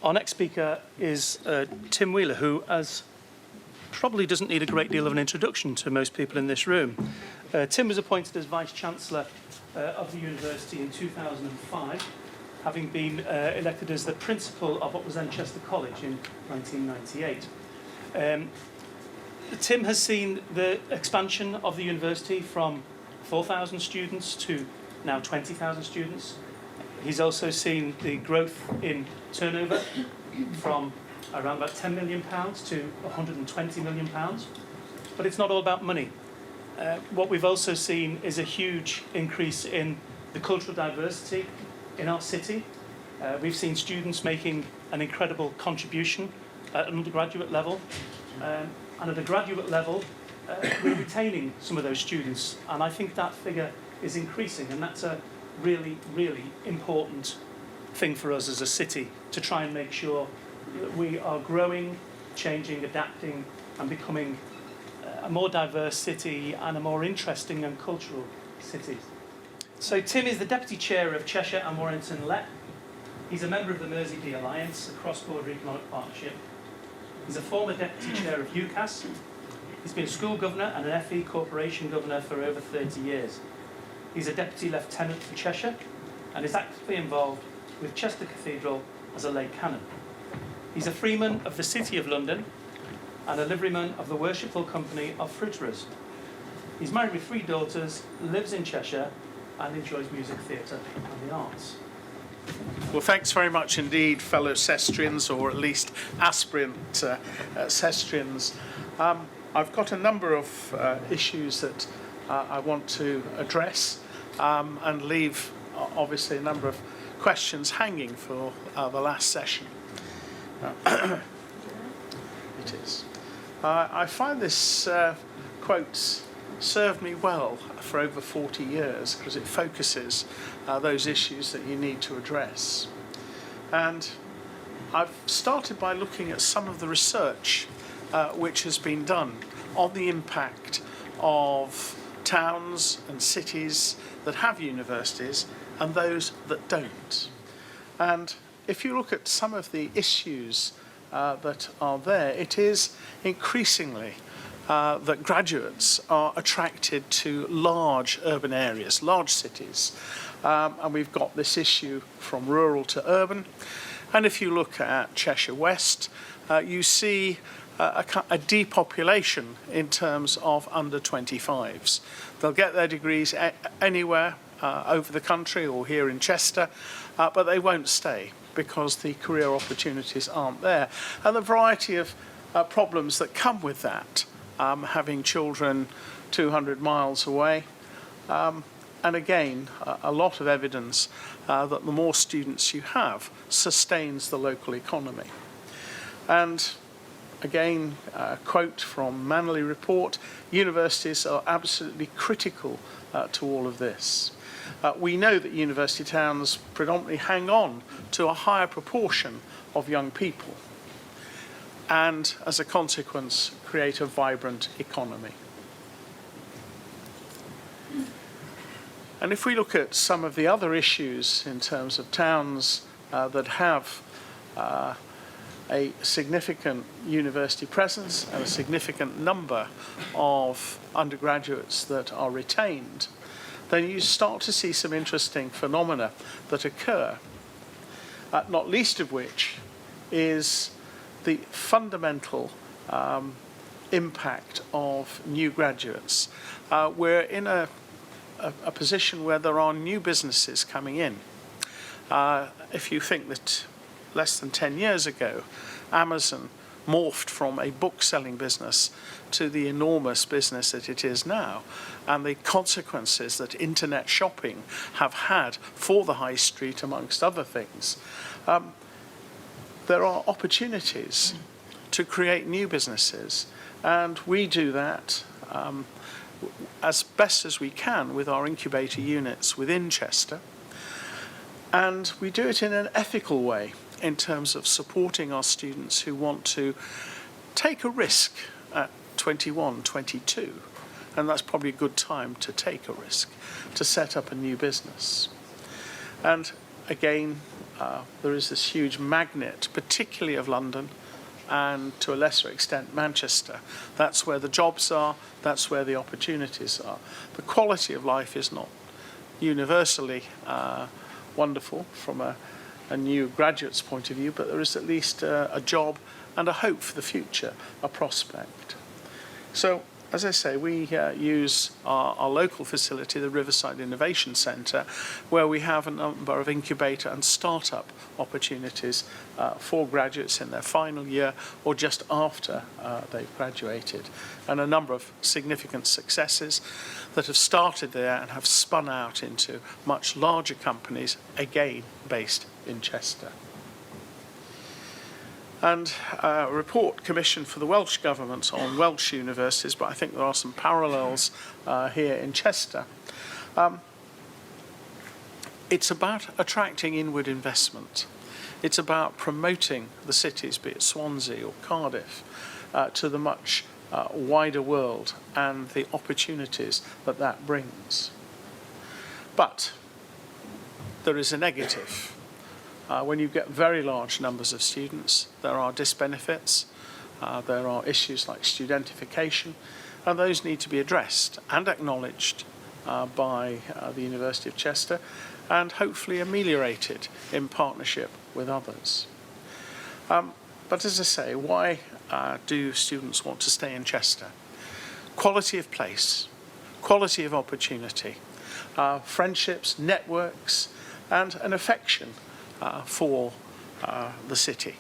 Our next speaker is Tim Wheeler, who probably doesn't need a great deal of an introduction to most people in this room. Tim was appointed as Vice-Chancellor of the university in 2005, having been elected as the principal of what was then Chester College in 1998. Tim has seen the expansion of the university from 4,000 students to now 20,000 students. He's also seen the growth in turnover from around about £10 million to £120 million. But it's not all about money. What we've also seen is a huge increase in the cultural diversity in our city. We've seen students making an incredible contribution at an undergraduate level. And at a graduate level, we're retaining some of those students. And I think that figure is increasing, and that's a really, really important thing for us as a city, to try and make sure that we are growing, changing, adapting, and becoming a more diverse city and a more interesting and cultural city. So Tim is the Deputy Chair of Cheshire and Warrington LEP. He's a member of the Mersey Alliance, a cross-border economic partnership. He's a former Deputy Chair of UCAS. He's been a school governor and an FE corporation governor for over 30 years. He's a Deputy Lieutenant for Cheshire and is actively involved with Chester Cathedral as a lay canon. He's a freeman of the City of London and a liveryman of the Worshipful Company of Fruiterers. He's married with 3 daughters, lives in Cheshire, and enjoys music, theatre and the arts. Well, thanks very much indeed, fellow Cestrians, or at least aspirant Cestrians. I've got a number of issues that I want to address and leave, obviously, a number of questions hanging for the last session. It is. I find this quote served me well for over 40 years because it focuses those issues that you need to address. And I've started by looking at some of the research which has been done on the impact of towns and cities that have universities and those that don't. And if you look at some of the issues that are there, it is increasingly that graduates are attracted to large urban areas, large cities. And we've got this issue from rural to urban. And if you look at Cheshire West, you see a depopulation in terms of under 25s. They'll get their degrees anywhere over the country or here in Chester, but they won't stay because the career opportunities aren't there. And the variety of problems that come with that, having children 200 miles away. And again, a lot of evidence that the more students you have sustains the local economy. And again, a quote from Manley Report, universities are absolutely critical to all of this. We know that university towns predominantly hang on to a higher proportion of young people and, as a consequence, create a vibrant economy. And if we look at some of the other issues in terms of towns that have a significant university presence and a significant number of undergraduates that are retained, then you start to see some interesting phenomena that occur, not least of which is the fundamental impact of new graduates. We're in a position where there are new businesses coming in. If you think that less than 10 years ago, Amazon morphed from a book-selling business to the enormous business that it is now, and the consequences that internet shopping have had for the high street, amongst other things, there are opportunities to create new businesses, and we do that as best as we can with our incubator units within Chester, and we do it in an ethical way in terms of supporting our students who want to take a risk at 21, 22, and that's probably a good time to take a risk, to set up a new business. And Again, there is this huge magnet, particularly of London, and to a lesser extent Manchester. That's where the jobs are, that's where the opportunities are. The quality of life is not universally wonderful from a new graduate's point of view, but there is at least a job and a hope for the future, a prospect. So, as I say, we use our local facility, the Riverside Innovation Centre, where we have a number of incubator and start-up opportunities for graduates in their final year or just after they've graduated, and a number of significant successes that have started there and have spun out into much larger companies, again based in Chester. And a report commissioned for the Welsh Government on Welsh universities, but I think there are some parallels here in Chester. It's about attracting inward investment. It's about promoting the cities, be it Swansea or Cardiff, to the much wider world and the opportunities that that brings. But there is a negative. When you get very large numbers of students, there are disbenefits, there are issues like studentification, and those need to be addressed and acknowledged by the University of Chester and hopefully ameliorated in partnership with others. But as I say, why do students want to stay in Chester? Quality of place, quality of opportunity, friendships, networks, and an affection for the city.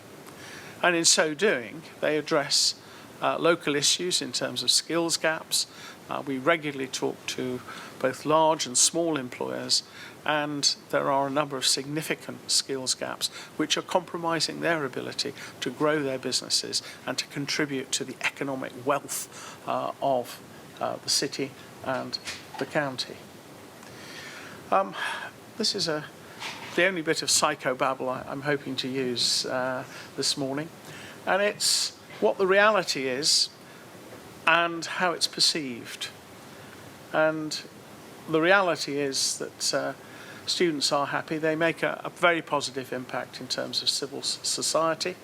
And in so doing, they address local issues in terms of skills gaps. We regularly talk to both large and small employers, and there are a number of significant skills gaps which are compromising their ability to grow their businesses and to contribute to the economic wealth of the city and the county. This is the only bit of psychobabble I'm hoping to use this morning, and it's what the reality is and how it's perceived. And the reality is that students are happy. They make a very positive impact in terms of civil society.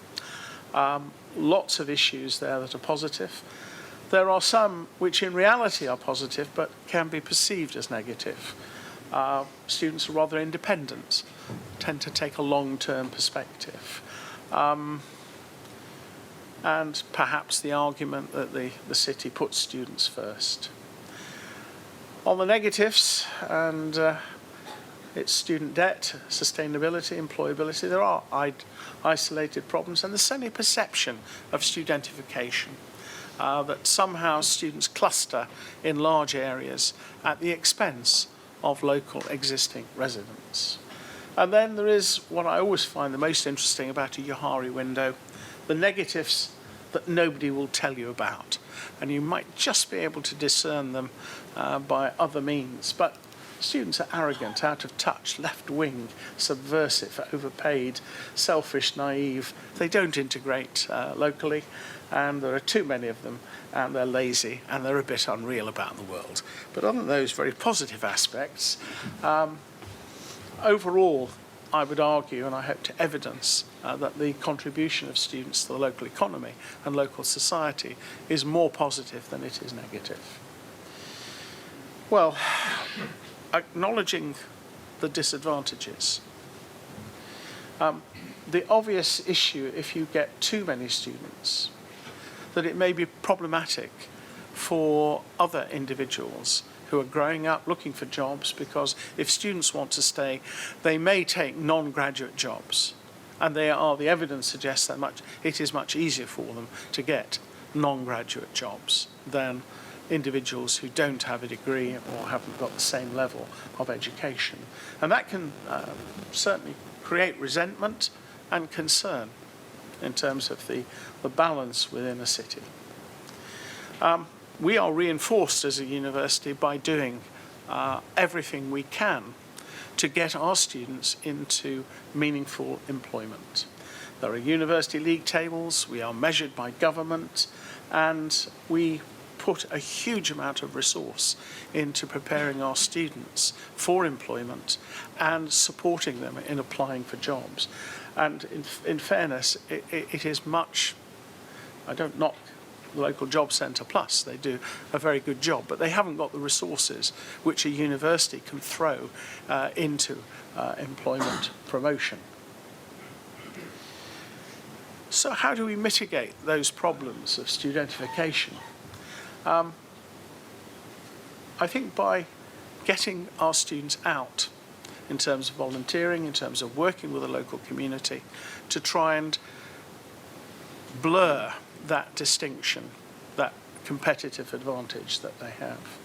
Lots of issues there that are positive. There are some which in reality are positive but can be perceived as negative. Students are rather independent, tend to take a long-term perspective. And perhaps the argument that the city puts students first. On the negatives, and it's student debt, sustainability, employability, there are isolated problems, and there's certainly a perception of studentification, that somehow students cluster in large areas at the expense of local existing residents. And then there is what I always find the most interesting about a Johari window, the negatives that nobody will tell you about. And you might just be able to discern them by other means. But students are arrogant, out of touch, left-wing, subversive, overpaid, selfish, naive. They don't integrate locally, and there are too many of them, and they're lazy, and they're a bit unreal about the world. But other than those very positive aspects, overall, I would argue, and I hope to evidence, that the contribution of students to the local economy and local society is more positive than it is negative. Well, acknowledging the disadvantages. The obvious issue, if you get too many students, that it may be problematic for other individuals who are growing up looking for jobs, because if students want to stay, they may take non-graduate jobs. And the evidence suggests that it is much easier for them to get non-graduate jobs than individuals who don't have a degree or haven't got the same level of education. And that can certainly create resentment and concern in terms of the balance within a city. We are reinforced as a university by doing everything we can to get our students into meaningful employment. There are university league tables, we are measured by government, and we put a huge amount of resource into preparing our students for employment and supporting them in applying for jobs. And in fairness, it is much, I don't knock the local job centre plus, they do a very good job, but they haven't got the resources which a university can throw into employment promotion. So how do we mitigate those problems of studentification? I think by getting our students out in terms of volunteering, in terms of working with the local community, to try and blur that distinction, that competitive advantage that they have.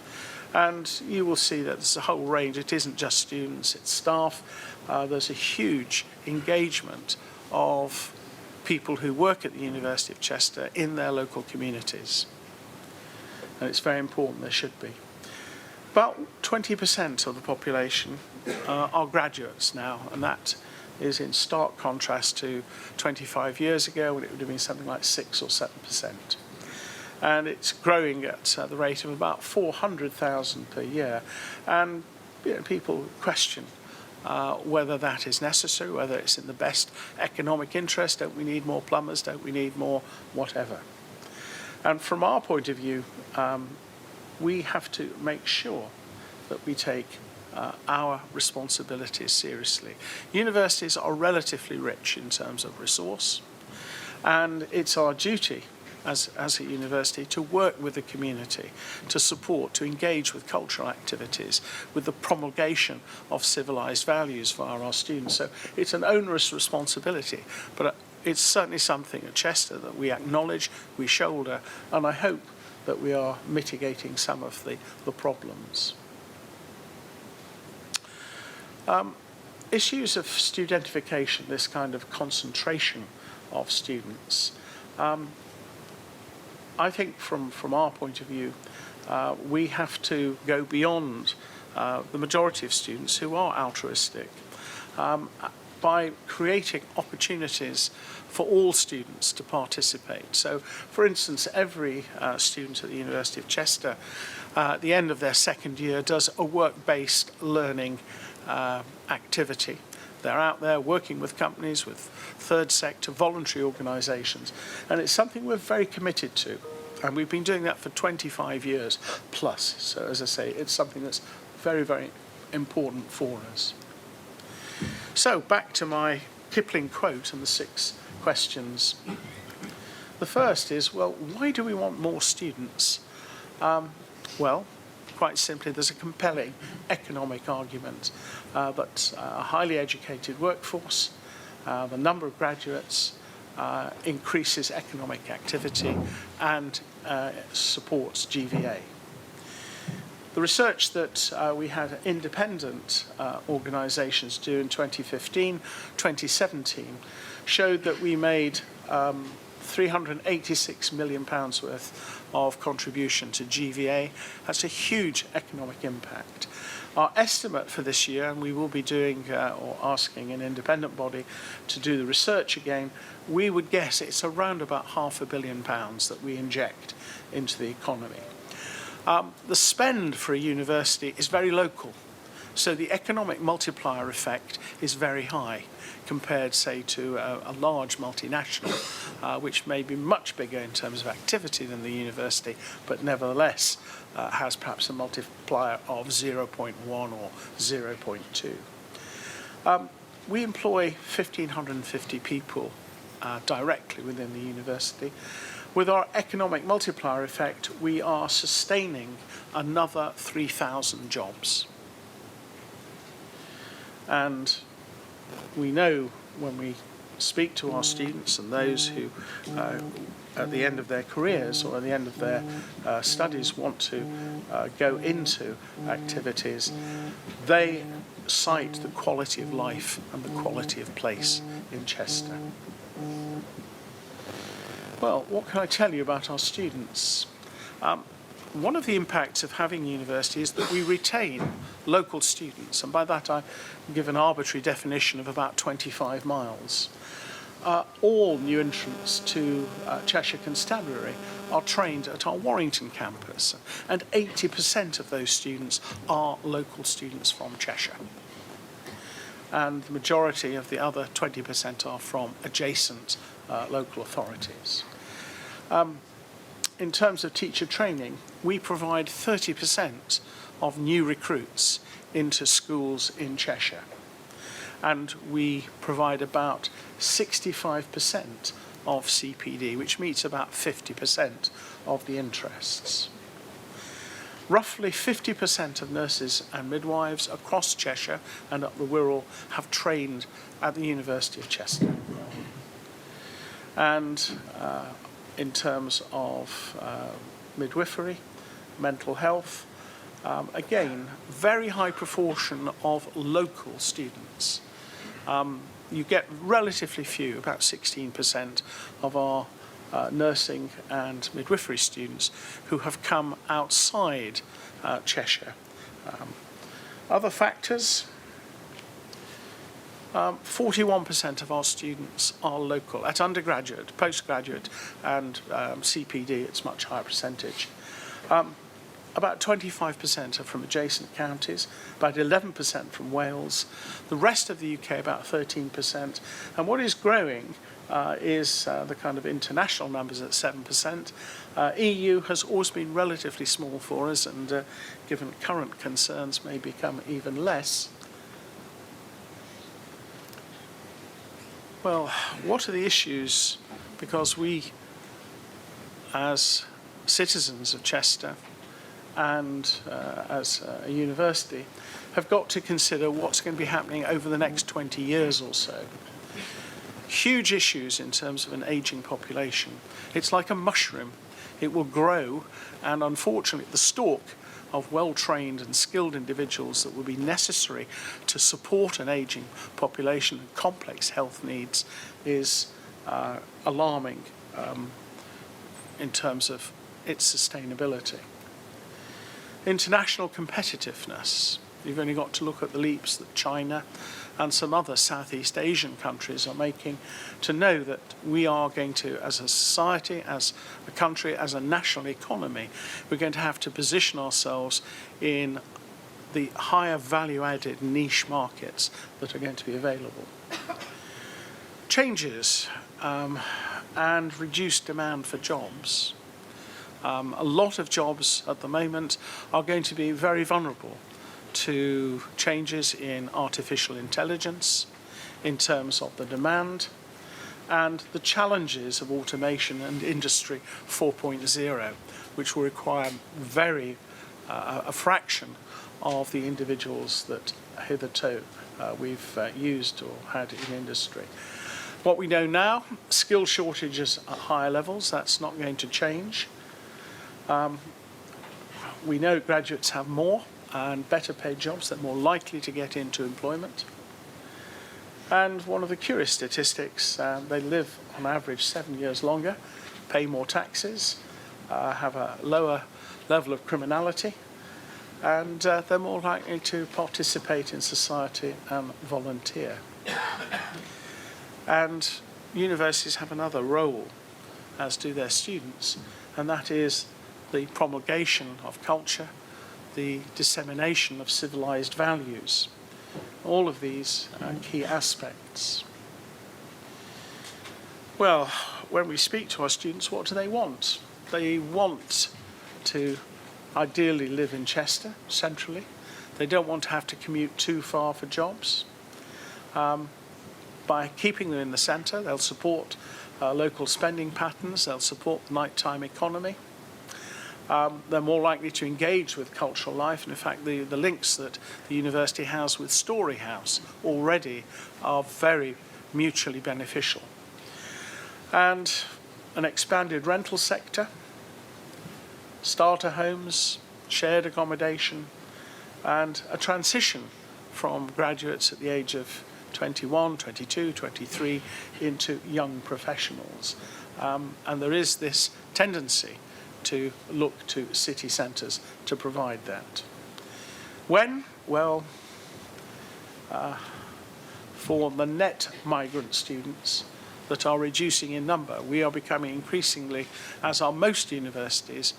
And you will see that there's a whole range. It isn't just students, it's staff. There's a huge engagement of people who work at the University of Chester in their local communities. And it's very important there should be. About 20% of the population are graduates now, and that is in stark contrast to 25 years ago when it would have been something like 6 or 7%. And it's growing at the rate of about 400,000 per year. And people question whether that is necessary, whether it's in the best economic interest. Don't we need more plumbers? Don't we need more whatever? And from our point of view, we have to make sure that we take our responsibilities seriously. Universities are relatively rich in terms of resource, and it's our duty as a university to work with the community, to support, to engage with cultural activities, with the promulgation of civilised values via our students. So it's an onerous responsibility, but it's certainly something at Chester that we acknowledge, we shoulder, and I hope that we are mitigating some of the problems. Issues of studentification, this kind of concentration of students, I think from our point of view, we have to go beyond the majority of students who are altruistic by creating opportunities for all students to participate. So, for instance, every student at the University of Chester at the end of their second year does a work-based learning activity. They're out there working with companies, with third sector, voluntary organisations, and it's something we're very committed to. And we've been doing that for 25 years plus. So, as I say, it's something that's very, very important for us. So, back to my Kipling quote and the 6 questions. The first is, well, why do we want more students? Well, quite simply, there's a compelling economic argument that a highly educated workforce, the number of graduates, increases economic activity and supports GVA. The research that we had independent organisations do in 2015-2017 showed that we made £386 million worth of contribution to GVA. That's a huge economic impact. Our estimate for this year, and we will be doing or asking an independent body to do the research again, we would guess it's around about £500 million that we inject into the economy. The spend for a university is very local, so the economic multiplier effect is very high compared, say, to a large multinational, which may be much bigger in terms of activity than the university, but nevertheless has perhaps a multiplier of 0.1 or 0.2. We employ 1,550 people directly within the university. With our economic multiplier effect, we are sustaining another 3,000 jobs. And we know when we speak to our students and those who at the end of their careers or at the end of their studies want to go into activities, they cite the quality of life and the quality of place in Chester. Well, what can I tell you about our students? One of the impacts of having a university is that we retain local students, and by that I give an arbitrary definition of about 25 miles. all new entrants to Cheshire Constabulary are trained at our Warrington campus, and 80% of those students are local students from Cheshire. And the majority of the other 20% are from adjacent local authorities. In terms of teacher training, we provide 30% of new recruits into schools in Cheshire. And we provide about 65% of CPD, which meets about 50% of the interests. Roughly 50% of nurses and midwives across Cheshire and up the Wirral have trained at the University of Chester. And in terms of midwifery, mental health, again, very high proportion of local students. You get relatively few, about 16% of our nursing and midwifery students who have come outside Cheshire. Other factors, 41% of our students are local. At undergraduate, postgraduate and CPD, it's much higher percentage. About 25% are from adjacent counties, about 11% from Wales, the rest of the UK about 13%, and what is growing is the kind of international numbers at 7%. EU has always been relatively small for us, and given current concerns may become even less. Well, what are the issues? Because we, as citizens of Chester, and as a university, have got to consider what's going to be happening over the next 20 years or so. Huge issues in terms of an ageing population. It's like a mushroom. It will grow, and unfortunately the stalk of well-trained and skilled individuals that will be necessary to support an ageing population and complex health needs is alarming in terms of its sustainability. International competitiveness. You've only got to look at the leaps that China and some other Southeast Asian countries are making to know that we are going to, as a society, as a country, as a national economy, we're going to have to position ourselves in the higher value-added niche markets that are going to be available. Changes and reduced demand for jobs. A lot of jobs at the moment are going to be very vulnerable to changes in artificial intelligence, in terms of the demand, and the challenges of automation and Industry 4.0, which will require a fraction of the individuals that hitherto we've used or had in industry. What we know now, skill shortages at higher levels, that's not going to change. We know graduates have more and better paid jobs, they're more likely to get into employment. And one of the curious statistics, they live on average 7 years longer, pay more taxes, have a lower level of criminality, and they're more likely to participate in society and volunteer. And universities have another role, as do their students, and that is the promulgation of culture, the dissemination of civilized values. All of these are key aspects. Well, when we speak to our students, what do they want? They want to ideally live in Chester, centrally. They don't want to have to commute too far for jobs. By keeping them in the centre, they'll support local spending patterns, they'll support the nighttime economy. They're more likely to engage with cultural life, and in fact the links that the university has with Story House already are very mutually beneficial. And an expanded rental sector, starter homes, shared accommodation, and a transition from graduates at the age of 21, 22, 23 into young professionals. And there is this tendency to look to city centres to provide that. When? Well, for the net migrant students, that are reducing in number. We are becoming increasingly, as are most universities,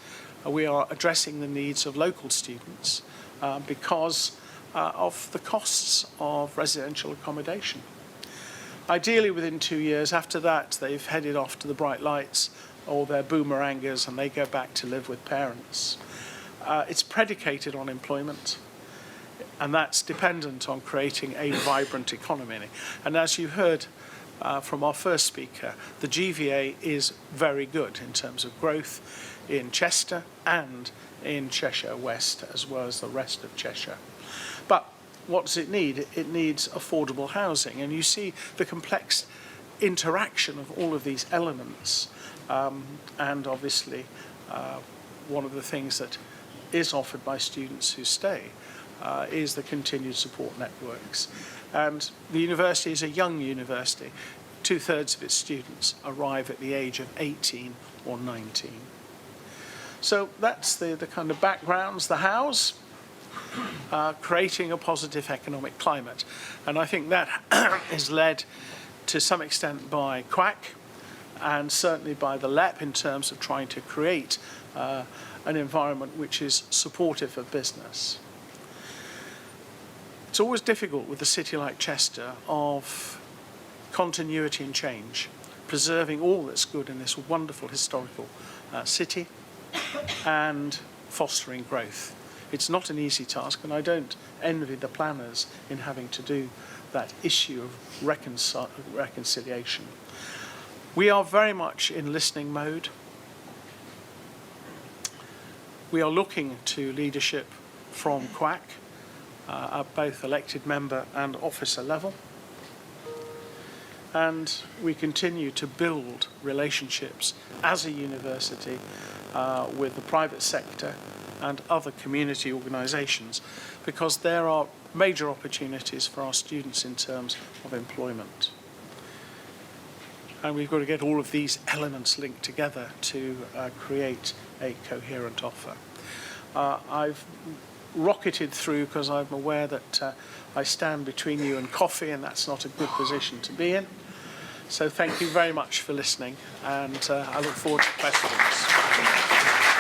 we are addressing the needs of local students because of the costs of residential accommodation. Ideally, within 2 years after that, they've headed off to the bright lights or their boomerangers and they go back to live with parents. It's predicated on employment, and that's dependent on creating a vibrant economy. And as you heard from our first speaker, the GVA is very good in terms of growth in Chester and in Cheshire West, as well as the rest of Cheshire. But what does it need? It needs affordable housing, and you see the complex interaction of all of these elements. And obviously, one of the things that is offered by students who stay is the continued support networks. And the university is a young university. 2/3 of its students arrive at the age of 18 or 19. So that's the kind of backgrounds, the hows, creating a positive economic climate. And I think that is led to some extent by QUAC and certainly by the LEP in terms of trying to create an environment which is supportive of business. It's always difficult with a city like Chester of continuity and change, preserving all that's good in this wonderful historical city and fostering growth. It's not an easy task, and I don't envy the planners in having to do that issue of reconciliation. We are very much in listening mode. We are looking to leadership from QUAC at both elected member and officer level. And we continue to build relationships as a university with the private sector and other community organisations, because there are major opportunities for our students in terms of employment. And we've got to get all of these elements linked together to create a coherent offer. I've rocketed through because I'm aware that I stand between you and coffee, and that's not a good position to be in. So thank you very much for listening, and I look forward to questions.